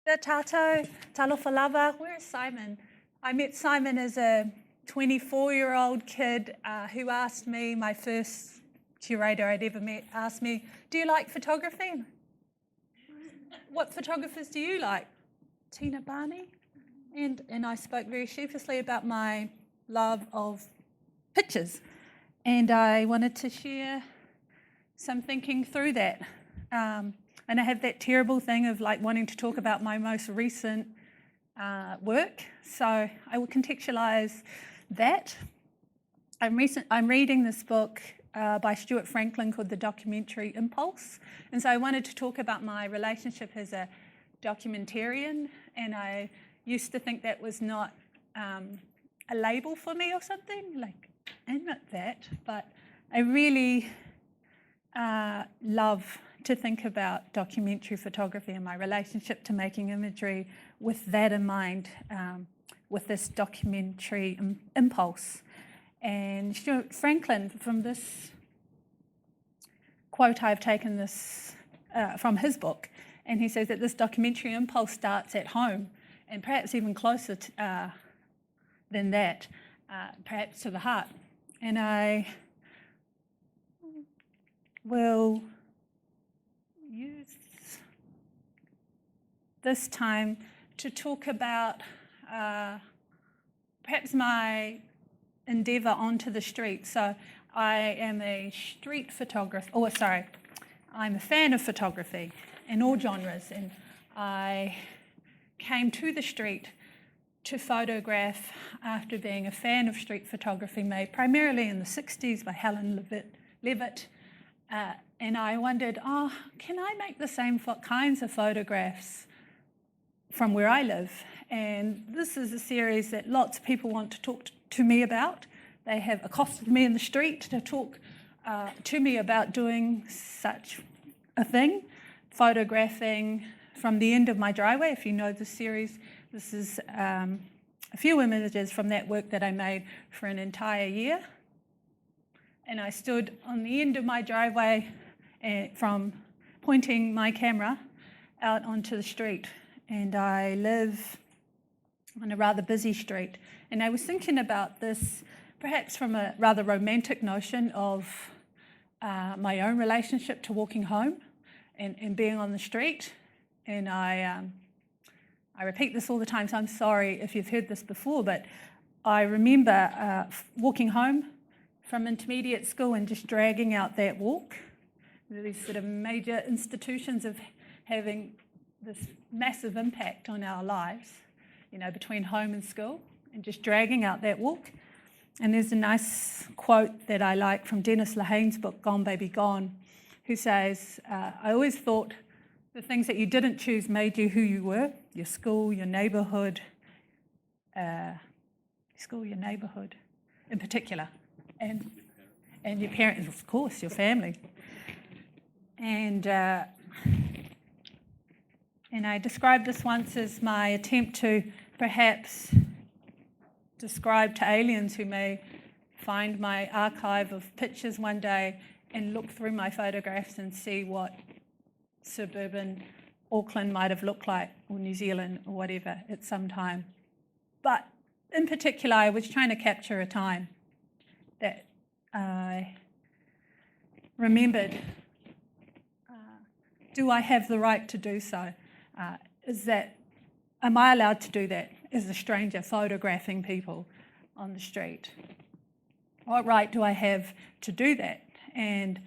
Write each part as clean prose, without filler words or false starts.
Kia tātou, talofa lava. Where's Simon? I met Simon as a 24-year-old kid who asked me, my first curator I'd ever met, asked me, do you like photography? What photographers do you like? Tina Barney? And I spoke very sheepishly about my love of pictures. And I wanted to share some thinking through that. And I have that terrible thing of like wanting to talk about my most recent work. So I will contextualise that. I'm reading this book by Stuart Franklin called The Documentary Impulse. And so I wanted to talk about my relationship as a documentarian. And I used to think that was not a label for me or something. Like, I'm not that. But I really love to think about documentary photography and my relationship to making imagery with that in mind, with this documentary impulse. And Stuart Franklin, from this quote, I've taken this from his book, and he says that this documentary impulse starts at home, and perhaps even closer than that, perhaps to the heart. And I will use this time to talk about perhaps my endeavour onto the street. So I am a street photographer, I'm a fan of photography in all genres, and I came to the street to photograph after being a fan of street photography made primarily in the 60s by Helen Levitt. And I wondered, can I make the same kinds of photographs from where I live? And this is a series that lots of people want to talk to me about. They have accosted me in the street to talk to me about doing such a thing, photographing from the end of my driveway. If you know the series, this is a few images from that work that I made for an entire year. And I stood on the end of my driveway from pointing my camera out onto the street. And I live on a rather busy street. And I was thinking about this perhaps from a rather romantic notion of my own relationship to walking home and being on the street. And I repeat this all the time, so I'm sorry if you've heard this before, but I remember walking home from intermediate school and just dragging out that walk. These sort of major institutions of having this massive impact on our lives, between home and school, and just dragging out that walk. And there's a nice quote that I like from Dennis Lehane's book, Gone Baby Gone, who says, I always thought the things that you didn't choose made you who you were, your school, your neighbourhood in particular. And your parents, of course, your family. And I described this once as my attempt to perhaps describe to aliens who may find my archive of pictures one day and look through my photographs and see what suburban Auckland might have looked like, or New Zealand, or whatever, at some time. But in particular, I was trying to capture a time that I remembered. Do I have the right to do so? Am I allowed to do that as a stranger photographing people on the street? What right do I have to do that? And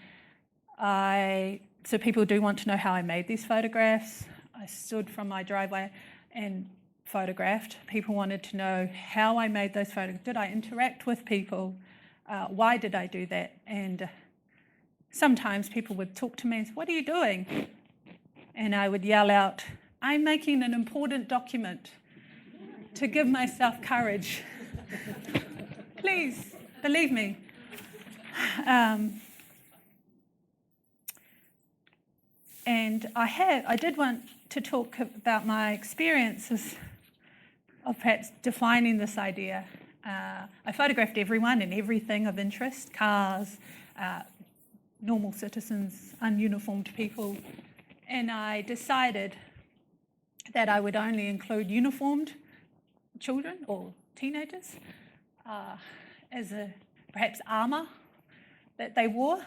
so people do want to know how I made these photographs. I stood from my driveway and photographed. People wanted to know how I made those photographs. Did I interact with people? Why did I do that? And sometimes people would talk to me and say, "What are you doing?" And I would yell out, "I'm making an important document," to give myself courage. Please, believe me. And I did want to talk about my experiences of perhaps defining this idea. I photographed everyone and everything of interest, cars, normal citizens, ununiformed people, and I decided that I would only include uniformed children or teenagers as perhaps armour that they wore.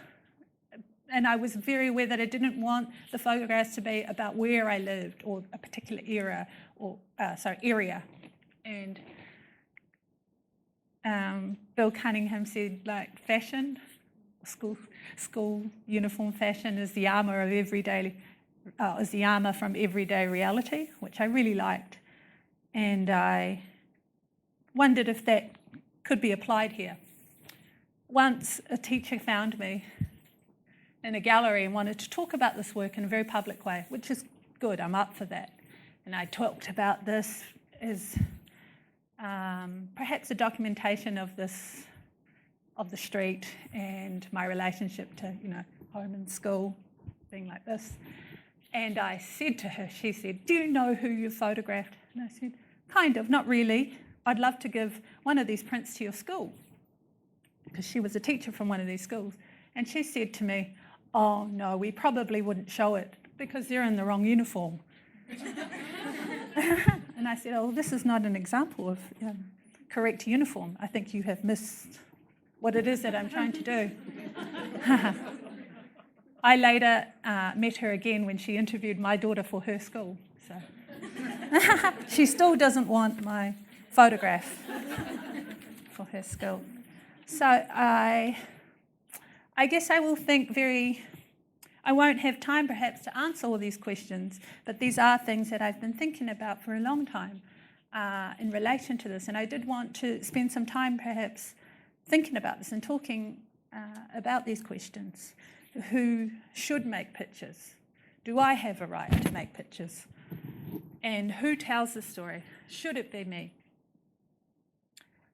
And I was very aware that I didn't want the photographs to be about where I lived or a particular area. And Bill Cunningham said, like, fashion, school uniform fashion is the armour of is the armour from everyday reality, which I really liked. And I wondered if that could be applied here. Once a teacher found me in a gallery and wanted to talk about this work in a very public way, which is good, I'm up for that. And I talked about this as perhaps a documentation of the street and my relationship to, home and school, being like this. And I said to her, she said, "Do you know who you photographed?" And I said, "Kind of, not really. I'd love to give one of these prints to your school," because she was a teacher from one of these schools. And she said to me, "Oh no, we probably wouldn't show it because they're in the wrong uniform." And I said, "Oh, this is not an example of correct uniform. I think you have missed what it is that I'm trying to do." I later met her again when she interviewed my daughter for her school. So she still doesn't want my photograph for her school. So I guess I will think I won't have time perhaps to answer all these questions, but these are things that I've been thinking about for a long time in relation to this. And I did want to spend some time perhaps thinking about this and talking about these questions. Who should make pictures? Do I have a right to make pictures? And who tells the story? Should it be me?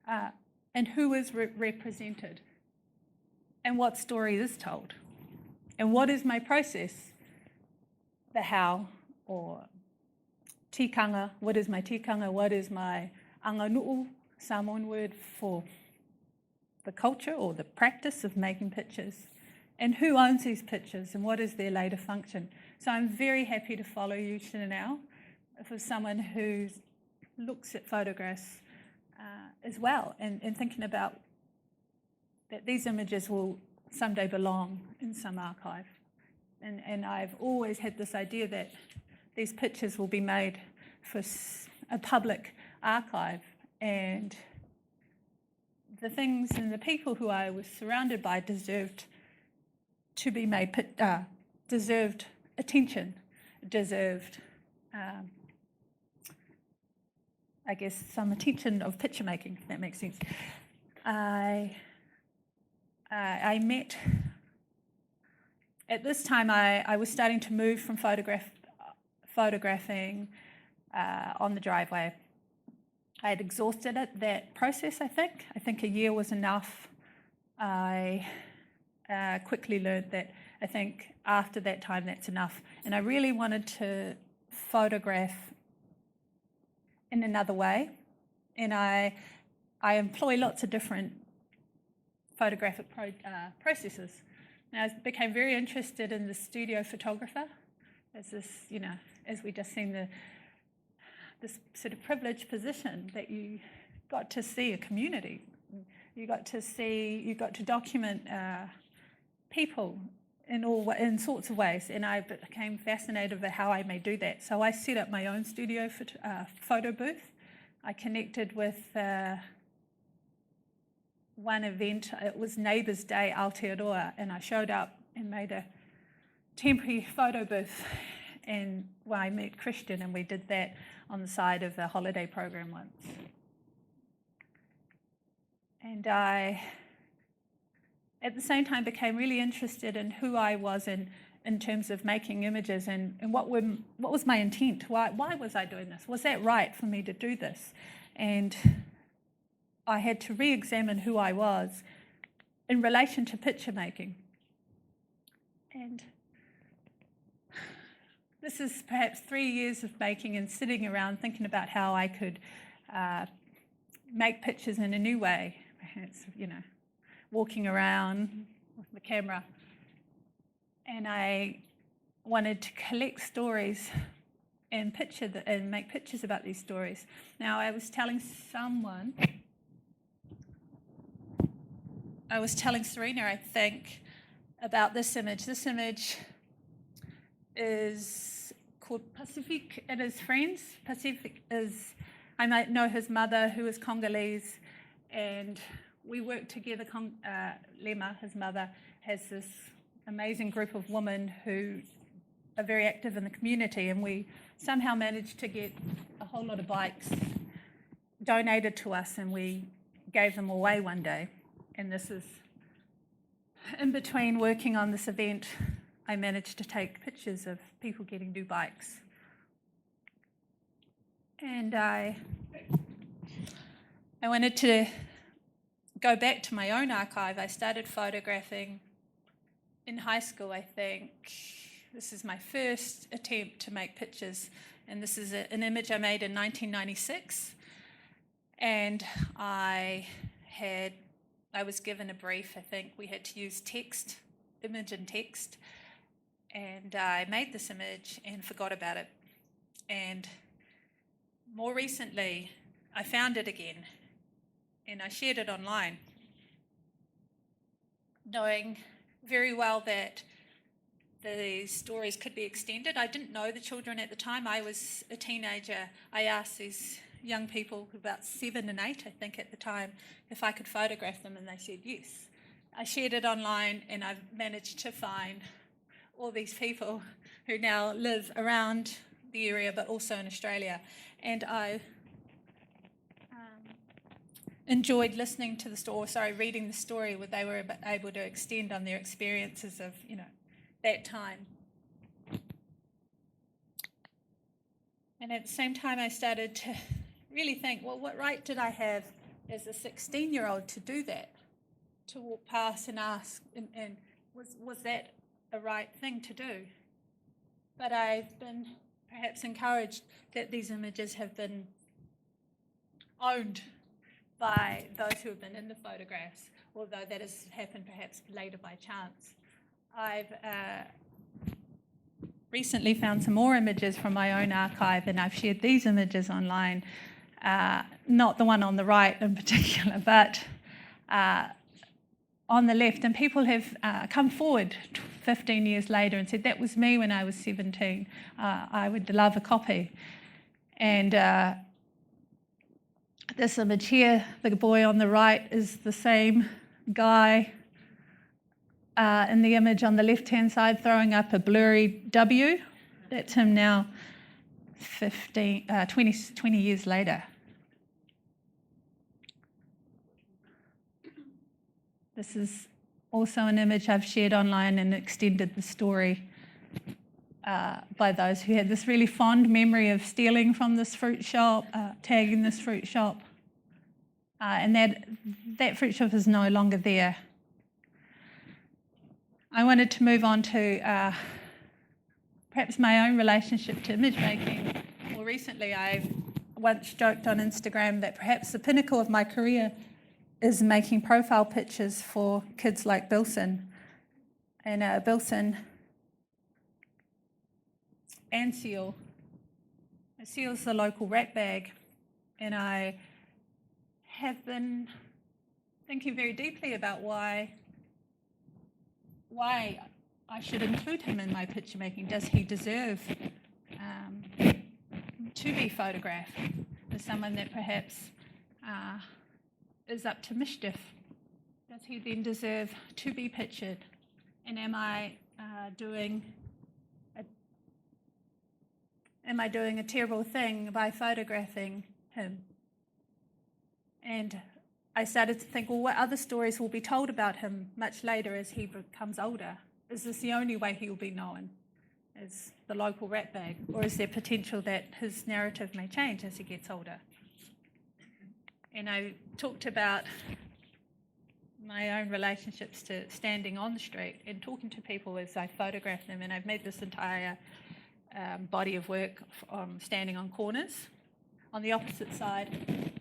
And who is represented? And what story is told? And what is my process? The how, or tikanga. What is my tikanga? What is my anganu'u, Samoan word for the culture or the practice of making pictures? And who owns these pictures and what is their later function? So I'm very happy to follow you, Shinanao, for someone who looks at photographs as well and thinking about that these images will someday belong in some archive. And I've always had this idea that these pictures will be made for a public archive, and the things and the people who I was surrounded by deserved to be made, deserved attention, deserved, I guess, some attention of picture making, if that makes sense. I met, at this time I was starting to move from photographing on the driveway. I had exhausted that process, I think. I think a year was enough. I quickly learned that I think after that time that's enough. And I really wanted to photograph in another way. And I employ lots of different photographic processes. And I became very interested in the studio photographer as this, as we just seen this sort of privileged position that you got to see a community. You got to document people in sorts of ways, and I became fascinated with how I may do that. So I set up my own studio photo booth. I connected with one event. It was Neighbours Day Aotearoa, and I showed up and made a temporary photo booth. And I met Christian, and we did that on the side of the holiday program once. And I, at the same time, became really interested in who I was in terms of making images and what was my intent. Why was I doing this? Was that right for me to do this? And I had to re-examine who I was in relation to picture making. And this is perhaps 3 years of making and sitting around thinking about how I could make pictures in a new way. Perhaps, walking around with the camera. And I wanted to collect stories and and make pictures about these stories. Now, I was telling Serena, I think, about this image. This image is called Pacific and his friends. Pacific is, I might know his mother, who is Congolese, and we work together. Lema, his mother, has this amazing group of women who are very active in the community, and we somehow managed to get a whole lot of bikes donated to us, and we gave them away one day. And this is, in between working on this event, I managed to take pictures of people getting new bikes. And I wanted to go back to my own archive. I started photographing in high school, I think. This is my first attempt to make pictures, and this is an image I made in 1996. And I was given a brief. I think we had to use image and text, and I made this image and forgot about it. And more recently, I found it again, and I shared it online, knowing very well that the stories could be extended. I didn't know the children at the time. I was a teenager. I asked these young people, about 7 and 8, I think, at the time, if I could photograph them, and they said yes. I shared it online, and I've managed to find all these people who now live around the area, but also in Australia. And I enjoyed listening to reading the story where they were able to extend on their experiences of, that time. And at the same time, I started to really think, well, what right did I have as a 16-year-old to do that? To walk past and ask, and was that a right thing to do? But I've been perhaps encouraged that these images have been owned by those who have been in the photographs, although that has happened perhaps later by chance. I've recently found some more images from my own archive, and I've shared these images online, not the one on the right in particular, but on the left. And people have come forward 15 years later and said, that was me when I was 17. I would love a copy. And this image here, the boy on the right is the same guy in the image on the left-hand side throwing up a blurry W. That's him now 20 years later. This is also an image I've shared online and extended the story by those who had this really fond memory of stealing from this fruit shop, tagging this fruit shop, and that fruit shop is no longer there. I wanted to move on to perhaps my own relationship to image making. More recently, I once joked on Instagram that perhaps the pinnacle of my career is making profile pictures for kids like Bilson. And Bilson and Seal. Seal's the local rat bag, and I have been thinking very deeply about why I should include him in my picture making. Does he deserve to be photographed as someone that perhaps is up to mischief? Does he then deserve to be pictured? And am I doing a terrible thing by photographing him? And I started to think, well, what other stories will be told about him much later as he becomes older? Is this the only way he will be known, as the local rat bag? Or is there potential that his narrative may change as he gets older? And I talked about my own relationships to standing on the street and talking to people as I photograph them. And I've made this entire body of work standing on corners. On the opposite side,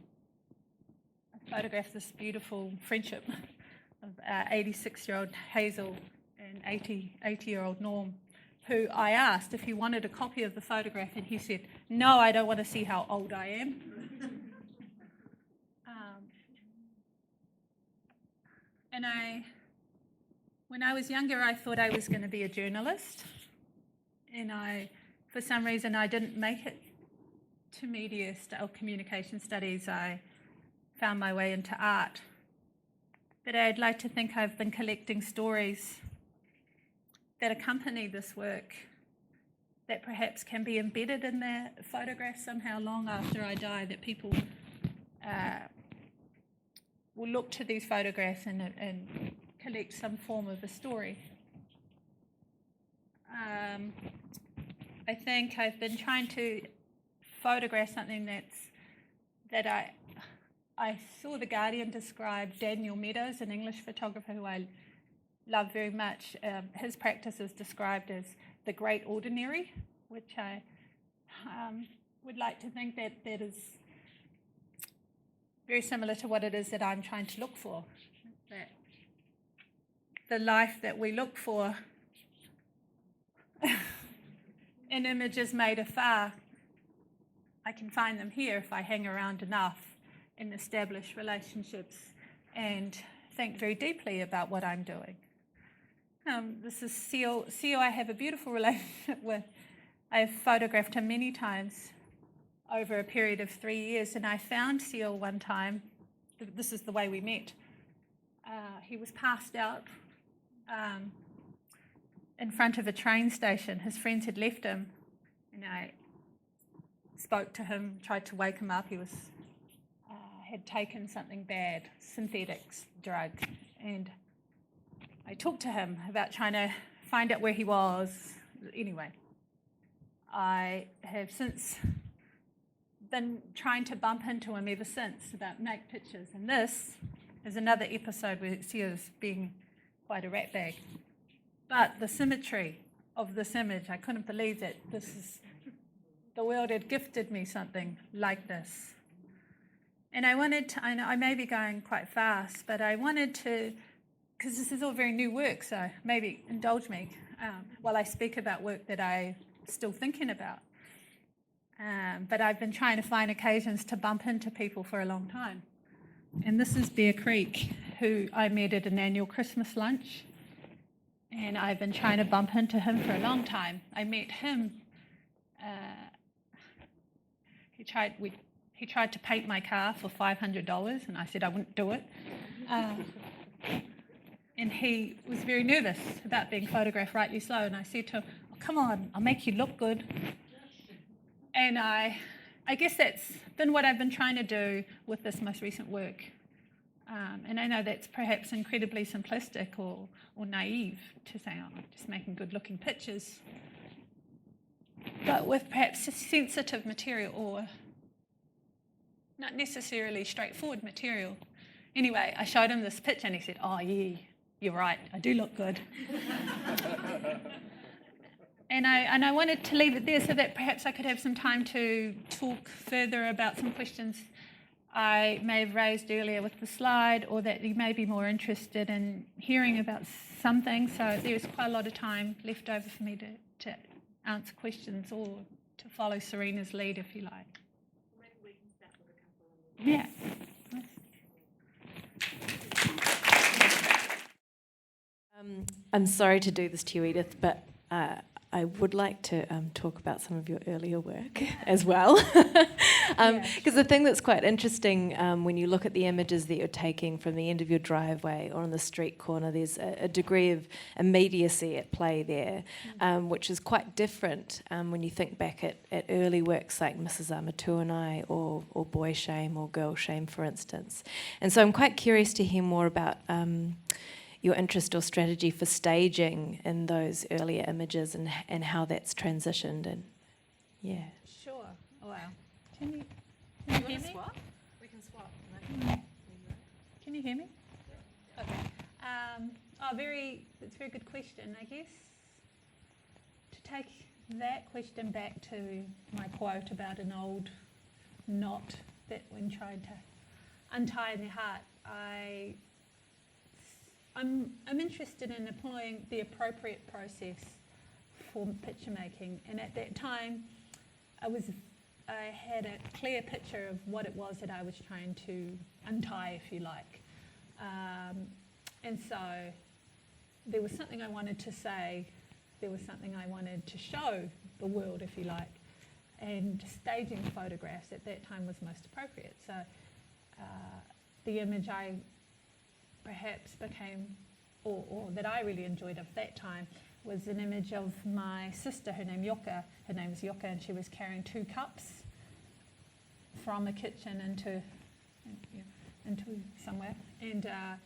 I photographed this beautiful friendship of 86-year-old Hazel and 80-year-old Norm, who I asked if he wanted a copy of the photograph, and he said, "No, I don't want to see how old I am." When I was younger, I thought I was going to be a journalist, and for some reason, I didn't make it to media or communication studies. I found my way into art. But I'd like to think I've been collecting stories that accompany this work that perhaps can be embedded in the photograph somehow long after I die, that people will look to these photographs and collect some form of a story. I think I've been trying to photograph something that I saw The Guardian describe Daniel Meadows, an English photographer who I love very much. His practice is described as the great ordinary, which I would like to think that is very similar to what it is that I'm trying to look for. That the life that we look for in images made afar, I can find them here if I hang around enough and establish relationships and think very deeply about what I'm doing. This is Seal. Seal I have a beautiful relationship with. I've photographed him many times over a period of 3 years, and I found Seal one time. This is the way we met. He was passed out in front of a train station. His friends had left him, and I spoke to him, tried to wake him up. He had taken something bad, synthetics, drug, and I talked to him about trying to find out where he was. Anyway, I have since been trying to bump into him ever since about make pictures, and this is another episode where Sio's being quite a ratbag. But the symmetry of this image, I couldn't believe that the world had gifted me something like this. And I may be going quite fast, but I wanted to, because this is all very new work, so maybe indulge me while I speak about work that I'm still thinking about. But I've been trying to find occasions to bump into people for a long time. And this is Bear Creek, who I met at an annual Christmas lunch. And I've been trying to bump into him for a long time. I met him. He tried to paint my car for $500, and I said I wouldn't do it. And he was very nervous about being photographed rightly so. And I said to him, "Oh, come on, I'll make you look good." And I guess that's been what I've been trying to do with this most recent work. And I know that's perhaps incredibly simplistic or naive to say, "Oh, I'm just making good-looking pictures." But with perhaps sensitive material or not necessarily straightforward material. Anyway, I showed him this picture and he said, "Oh, yeah, you're right, I do look good." And I wanted to leave it there so that perhaps I could have some time to talk further about some questions I may have raised earlier with the slide, or that you may be more interested in hearing about something. So there's quite a lot of time left over for me to answer questions or to follow Serena's lead, if you like. Maybe we can start with a couple of Yeah. I'm sorry to do this to you, Edith, but I would like to talk about some of your earlier work as well. Because the thing that's quite interesting when you look at the images that you're taking from the end of your driveway or on the street corner, there's a degree of immediacy at play there, which is quite different when you think back at early works like Mrs. Amatuanai or Boy Shame or Girl Shame, for instance. And so I'm quite curious to hear more about your interest or strategy for staging in those earlier images and how that's transitioned. And yeah. Sure. Oh, wow. Can you hear me? Swap? We can swap. Can you hear me? Okay. It's a very good question, I guess. To take that question back to my quote about an old knot that when trying to untie in the heart, I'm interested in employing the appropriate process for picture making. And at that time, I had a clear picture of what it was that I was trying to untie, if you like. And so there was something I wanted to say, there was something I wanted to show the world, if you like, and staging photographs at that time was most appropriate. So the image I perhaps became, or that I really enjoyed of that time, was an image of my sister, her name was Yoka, and she was carrying 2 cups from a kitchen into somewhere. And I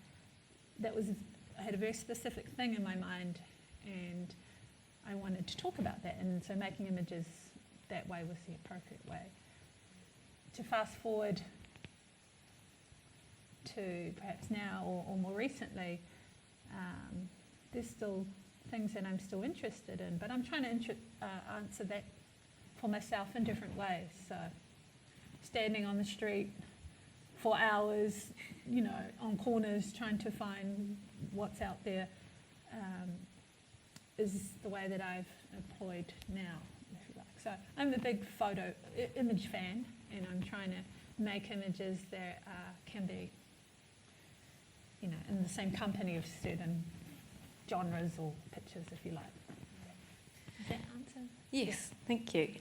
had a very specific thing in my mind, and I wanted to talk about that. And so making images that way was the appropriate way. To fast forward to perhaps now or more recently, there's still things that I'm still interested in, but I'm trying to answer that for myself in different ways. So standing on the street for hours, on corners trying to find what's out there is the way that I've employed now, if you like. So I'm a big image fan, and I'm trying to make images that can be, in the same company of certain genres or pictures, if you like. Does that answer? Yes, thank you.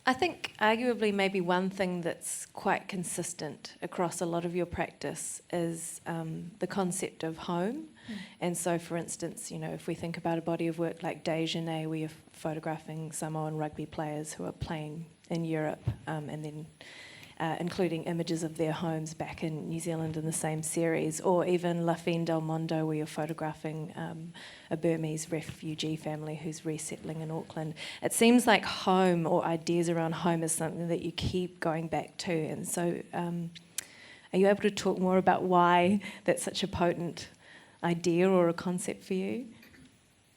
I think arguably maybe one thing that's quite consistent across a lot of your practice is the concept of home. And so, for instance, if we think about a body of work like Déjeuner, where you're photographing Samoan rugby players who are playing in Europe, and then including images of their homes back in New Zealand in the same series, or even La Fin del Mondo, where you're photographing a Burmese refugee family who's resettling in Auckland. It seems like home, or ideas around home, is something that you keep going back to. And so are you able to talk more about why that's such a potent idea or a concept for you?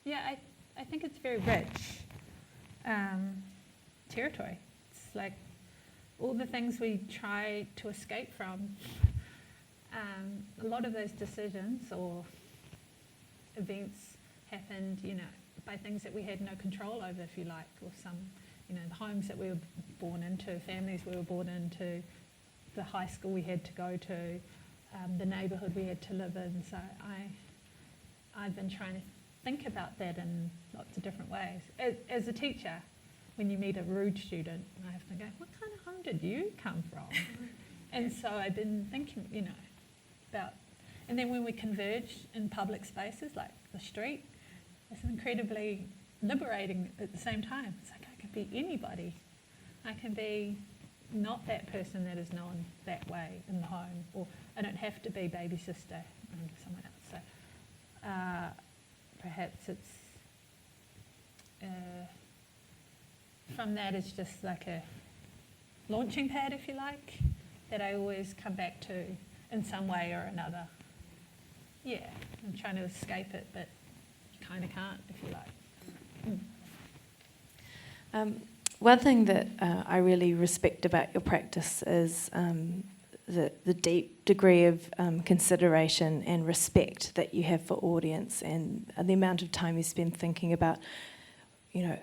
Yeah, I think it's very rich territory. It's like all the things we try to escape from, a lot of those decisions or events happened, by things that we had no control over, if you like, or some, the homes that we were born into, families we were born into, the high school we had to go to, the neighbourhood we had to live in. So I've been trying to think about that in lots of different ways. As a teacher, when you meet a rude student, I have to go, what kind of home did you come from? And so I've been thinking, about, and then when we converge in public spaces like the street, it's incredibly liberating at the same time. It's like I can be anybody. I can be not that person that is known that way in the home, or I don't have to be baby sister and someone else. So perhaps it's from that, it's just like a launching pad, if you like, that I always come back to in some way or another. Yeah, I'm trying to escape it, but you kind of can't, if you like. One thing that I really respect about your practice is the deep degree of consideration and respect that you have for audience, and the amount of time you spend thinking about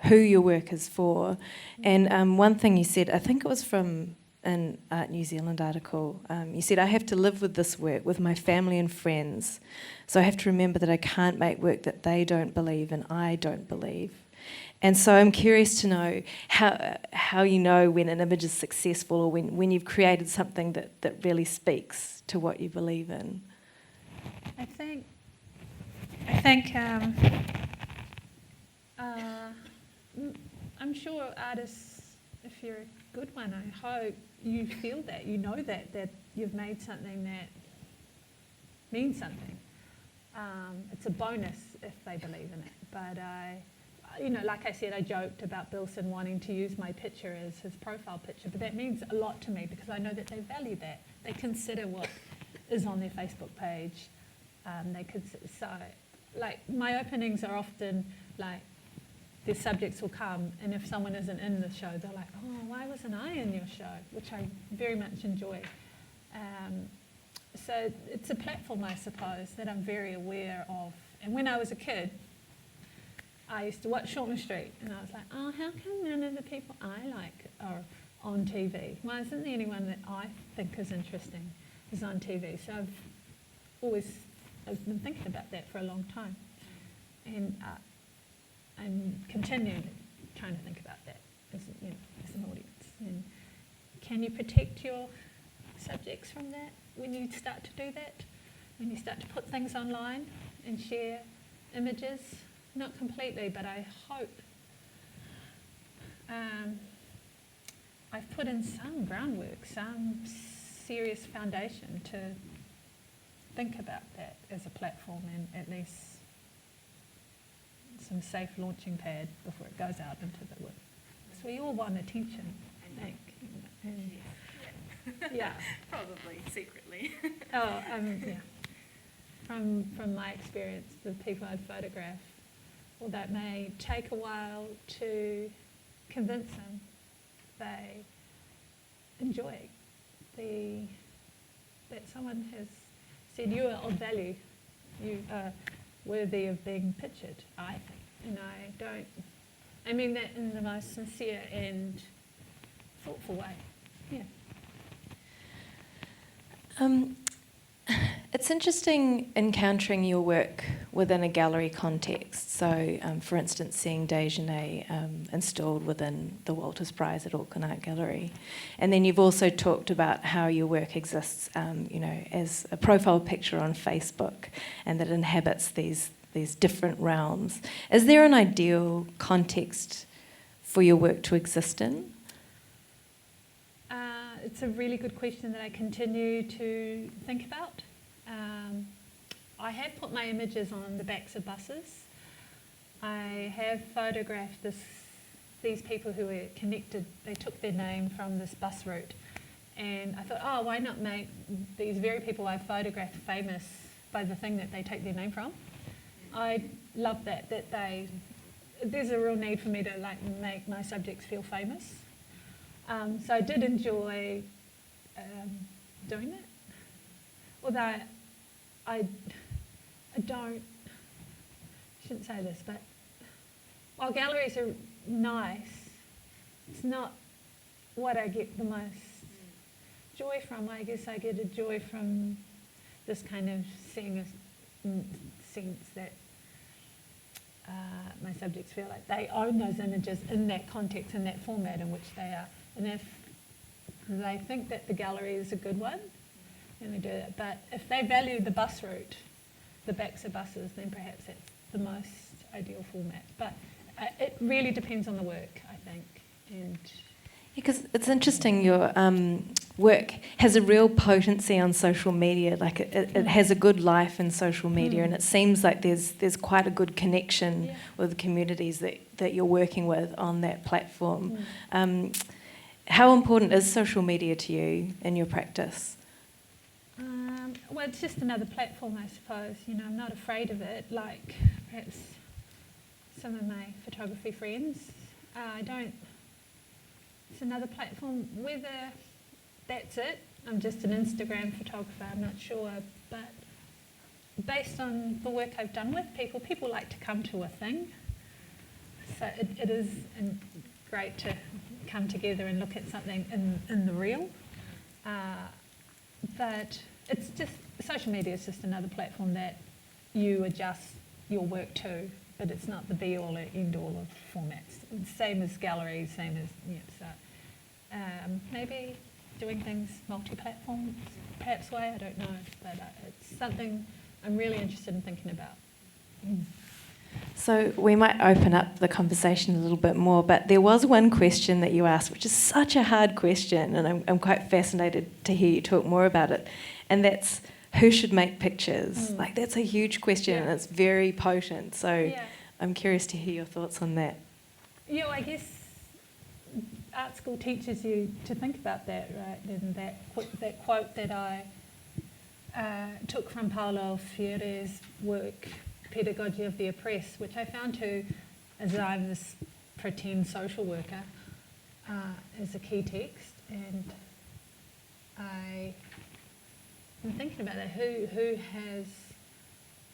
who your work is for. And one thing you said, I think it was from an Art New Zealand article, you said, I have to live with this work with my family and friends, so I have to remember that I can't make work that they don't believe and I don't believe. And so I'm curious to know how you know when an image is successful, or when you've created something that really speaks to what you believe in. I think I'm sure artists, if you're a good one, I hope you feel that, that you've made something that means something. It's a bonus if they believe in it. But like I said, I joked about Bilson wanting to use my picture as his profile picture, but that means a lot to me because I know that they value that. They consider what is on their Facebook page. So, like, my openings are often like, the subjects will come, and if someone isn't in the show, they're like, oh, why wasn't I in your show? Which I very much enjoy. So it's a platform, I suppose, that I'm very aware of. And when I was a kid, I used to watch Shortland Street, and I was like, oh, how come none of the people I like are on TV? Why isn't there anyone that I think is interesting is on TV? So I've been thinking about that for a long time, and I'm continuing trying to think about that as an audience. And can you protect your subjects from that when you start to do that? When you start to put things online and share images? Not completely, but I hope I've put in some groundwork, some serious foundation to think about that as a platform, and at least some safe launching pad before it goes out into the world. So we all want attention, I think. And yeah. Probably secretly. Yeah. From my experience with people I photograph, although it may take a while to convince them, they enjoy that someone has said you are of value, you are worthy of being pictured, I think. And I mean that in the most sincere and thoughtful way. Yeah. It's interesting encountering your work within a gallery context. So, for instance, seeing Déjeuner installed within the Walters Prize at Auckland Art Gallery. And then you've also talked about how your work exists, as a profile picture on Facebook, and that it inhabits these different realms. Is there an ideal context for your work to exist in? It's a really good question that I continue to think about. I have put my images on the backs of buses. I have photographed these people who were connected. They took their name from this bus route. And I thought, oh, why not make these very people I photographed famous by the thing that they take their name from? I love that there's a real need for me to make my subjects feel famous. So I did enjoy doing that. Although I shouldn't say this, but while galleries are nice, it's not what I get the most joy from. I guess I get a joy from this kind of seeing a sense that my subjects feel like they own those images in that context, in that format in which they are. And if they think that the gallery is a good one, then they do that. But if they value the bus route, the backs of buses, then perhaps that's the most ideal format. But it really depends on the work, I think. And because it's interesting, your work has a real potency on social media. Like it has a good life in social media, and it seems like there's quite a good connection with the communities that you're working with on that platform. How important is social media to you in your practice? Well, it's just another platform, I suppose. I'm not afraid of it, like perhaps some of my photography friends. It's another platform. Whether that's it, I'm just an Instagram photographer, I'm not sure. But based on the work I've done with people like to come to a thing. So it is great to come together and look at something in the real. But it's just, social media is just another platform that you adjust your work to, but it's not the be-all or end-all of formats. Same as galleries, same as, so maybe doing things multi-platform, perhaps way, I don't know, but it's something I'm really interested in thinking about. So we might open up the conversation a little bit more, but there was one question that you asked, which is such a hard question, and I'm quite fascinated to hear you talk more about it, and that's who should make pictures? Like, that's a huge question, and it's very potent, so I'm curious to hear your thoughts on that. Yeah, I guess art school teaches you to think about that, right? And that quote that I took from Paulo Freire's work, Pedagogy of the Oppressed, which I found to, as I'm this pretend social worker, is a key text. And I've been thinking about that. Who has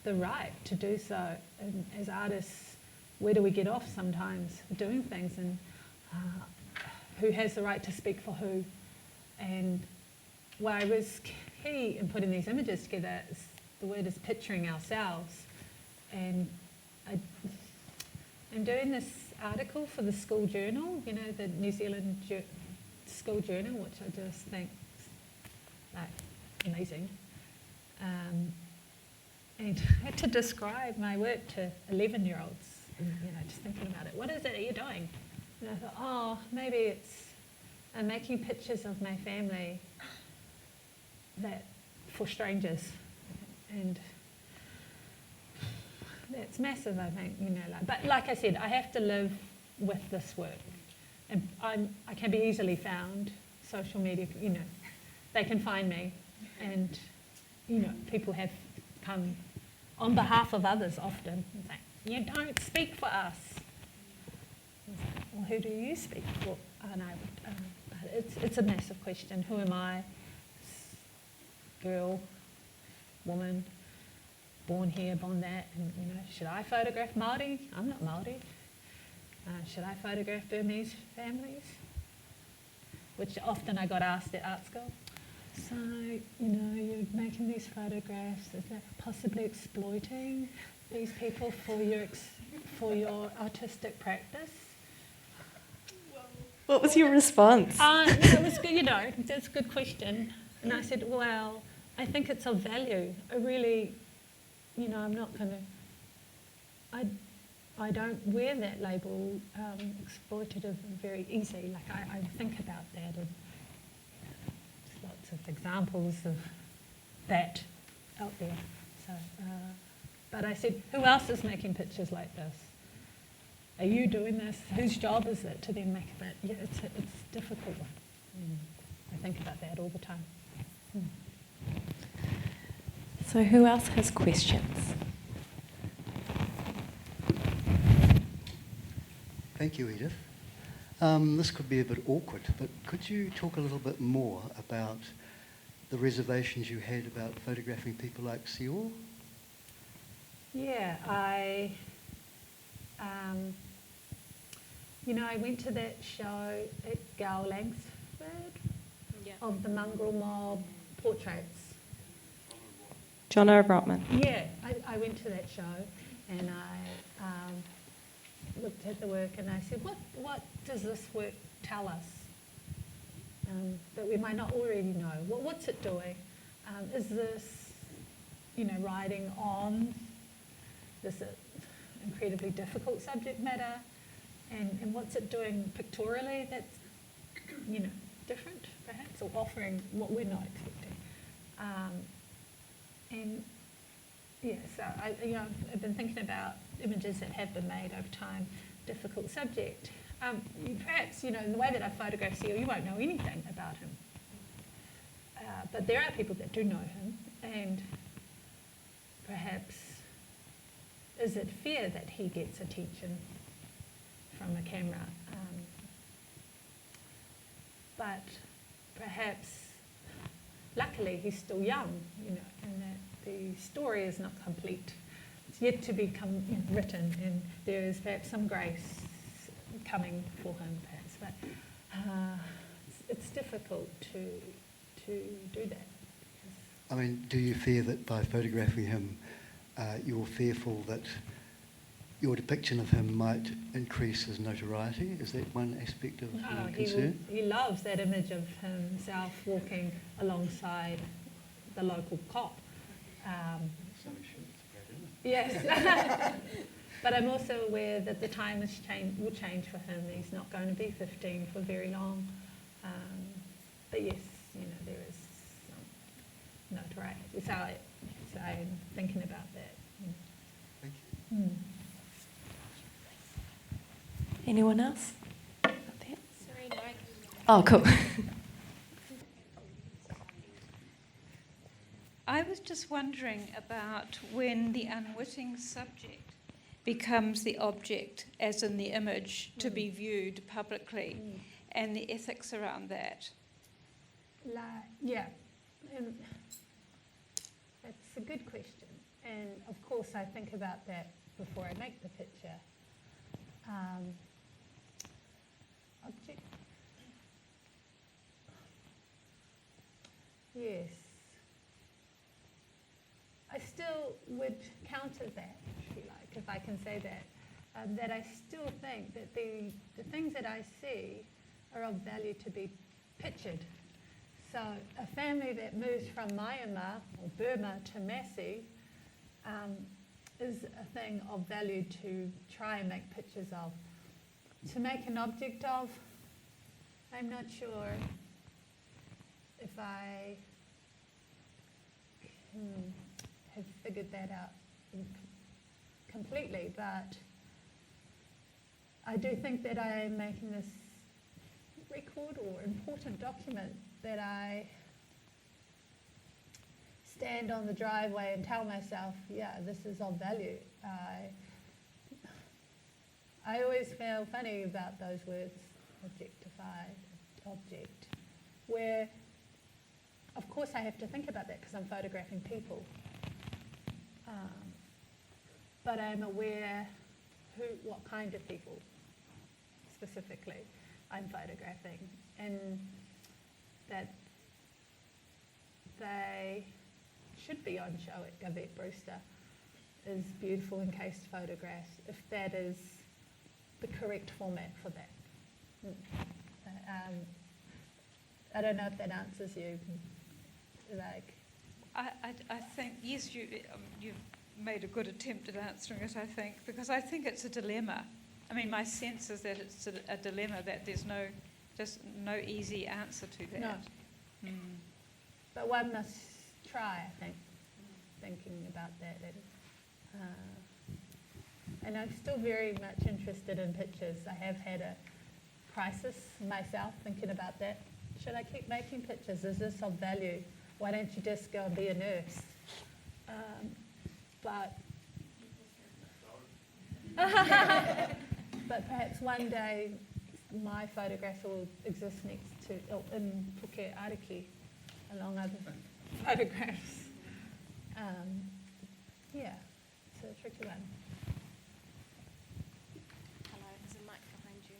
the right to do so? And as artists, where do we get off sometimes doing things, and who has the right to speak for who? And what I was key in putting these images together, the word is picturing ourselves. And I'm doing this article for the school journal, you know, the New Zealand school journal, which I just think is like amazing. And I had to describe my work to 11-year-olds, you know, just thinking about it. What is it that you're doing? And I thought, oh, maybe I'm making pictures of my family that for strangers, and that's massive, I think, you know. But like I said, I have to live with this work, and I can be easily found. Social media, you know, they can find me, and you know, people have come on behalf of others often and say, "You don't speak for us." And say, well, who do you speak for? And it's a massive question. Who am I? Girl, woman, born here, born that, and you know, should I photograph Māori? I'm not Māori. Should I photograph Burmese families? Which often I got asked at art school. So, you know, you're making these photographs, is that possibly exploiting these people for your artistic practice? What was your response? It was good, you know, that's a good question. And I said, well, I think it's of value. I really, you know, I'm not going to, I don't wear that label, exploitative, very easy. Like I think about that, and there's lots of examples of that out there. So, but I said, who else is making pictures like this? Are you doing this? Whose job is it to then make it? Yeah, it's a difficult one. I think about that all the time. So who else has questions? Thank you, Edith. This could be a bit awkward, but could you talk a little bit more about the reservations you had about photographing people like Sior? Yeah, you know, I went to that show at Gowlangsford of the mongrel mob portraits. John O'Brotman. Yeah, I went to that show, and I looked at the work, and I said, what does this work tell us that we might not already know? What's it doing? Is this, you know, writing on this incredibly difficult subject matter? And what's it doing pictorially that's, you know, different, perhaps, or offering what we're not expecting? And yeah, so I've been thinking about images that have been made over time. Difficult subject. Perhaps, you know, in the way that I photograph Sior, you won't know anything about him. But there are people that do know him, and perhaps is it fear that he gets attention from a camera? But perhaps, luckily, he's still young, you know, and that the story is not complete. It's yet to become written, and there is perhaps some grace coming for him, perhaps. But it's difficult to do that. I mean, do you fear that by photographing him, you're fearful that your depiction of him might increase his notoriety? Is that one aspect of concern? He loves that image of himself walking alongside the local cop. Yes. But I'm also aware that the time will change for him. He's not going to be 15 for very long. But yes, you know, there is some notoriety. So I'm thinking about that. Thank you. Anyone else? Up there? Oh, cool. I was just wondering about when the unwitting subject becomes the object, as in the image, to be viewed publicly, and the ethics around that. Yeah, and that's a good question. And of course I think about that before I make the picture. would counter that, if you like, if I can say that I still think that the things that I see are of value to be pictured. So a family that moves from Myanmar or Burma to Massey is a thing of value to try and make pictures of. To make an object of, I'm not sure if I have figured that out completely, but I do think that I am making this record or important document that I stand on the driveway and tell myself, yeah, this is of value. I always feel funny about those words, objectified, object, where of course I have to think about that because I'm photographing people. But I'm aware what kind of people specifically I'm photographing, and that they should be on show at Gavette Brewster as beautiful encased photographs, if that is the correct format for that. I don't know if that answers you. Like, I think, yes, you've made a good attempt at answering it, I think, because I think it's a dilemma. I mean, my sense is that it's a dilemma, that there's no easy answer to that. No. But one must try, I think, thinking about that. And I'm still very much interested in pictures. I have had a crisis myself thinking about that. Should I keep making pictures? Is this of value? Why don't you just go and be a nurse? But perhaps one day my photograph will exist next to, in Puke Ariki, along other photographs. Yeah, it's a tricky one. Hello, there's a mic behind you.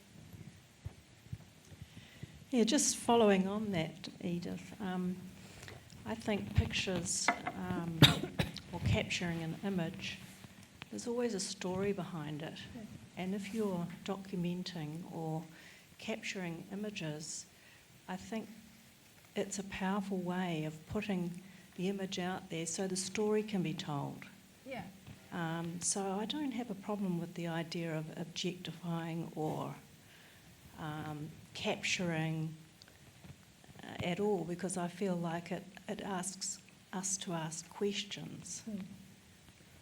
Yeah, just following on that, Edith, I think pictures or capturing an image, there's always a story behind it. Yeah. And if you're documenting or capturing images, I think it's a powerful way of putting the image out there so the story can be told. Yeah. So I don't have a problem with the idea of objectifying or capturing at all, because I feel like it asks us to ask questions.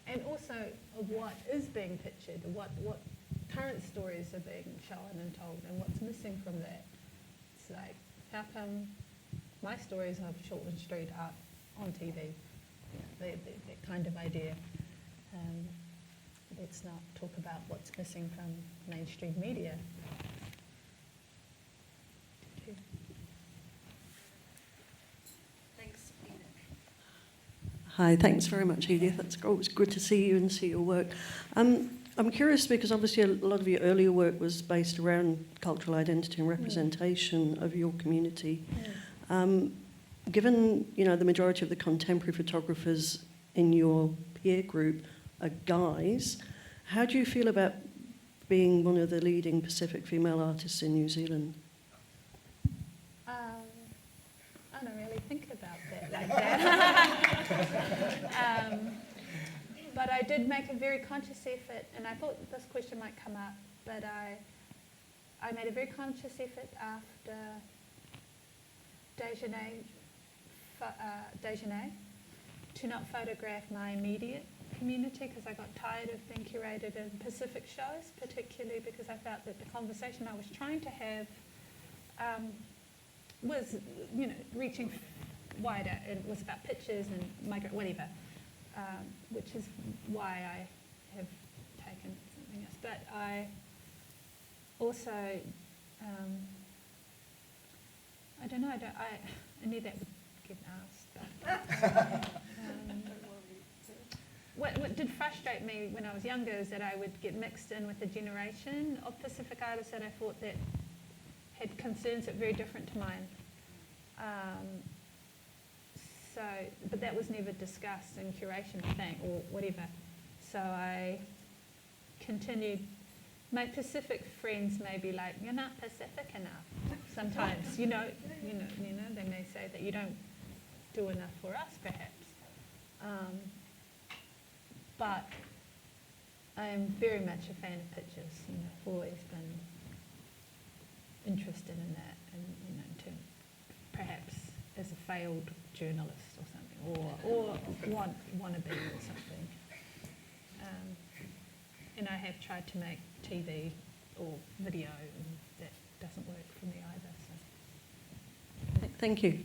And also of what is being pictured, what current stories are being shown and told, and what's missing from that. It's like, how come my stories of Shortland Street aren't on TV? That kind of idea. Let's not talk about what's missing from mainstream media. Thanks, Edith. Hi, thanks very much, Edith. It's always good to see you and see your work. I'm curious because obviously a lot of your earlier work was based around cultural identity and representation of your community. Given, the majority of the contemporary photographers in your peer group are guys, how do you feel about being one of the leading Pacific female artists in New Zealand? I don't really think about that like that. But I did make a very conscious effort, and I thought this question might come up, but I made a very conscious effort after Déjeuner to not photograph my immediate community, because I got tired of being curated in Pacific shows, particularly because I felt that the conversation I was trying to have was, reaching wider. It was about pictures and migrant, whatever, which is why I have taken something else. But I also, I don't know, I knew that would get asked. But, what did frustrate me when I was younger is that I would get mixed in with a generation of Pacific artists that I thought that had concerns that were very different to mine. So So, but that was never discussed in curation, I think, or whatever. So I continued. My Pacific friends may be like, "You're not Pacific enough." Sometimes, they may say that you don't do enough for us, perhaps. But I'm very much a fan of pictures. I've always been interested in that, and perhaps as a failed journalist or something, or want to be or something. And I have tried to make TV or video, and that doesn't work for me either. So. Thank you.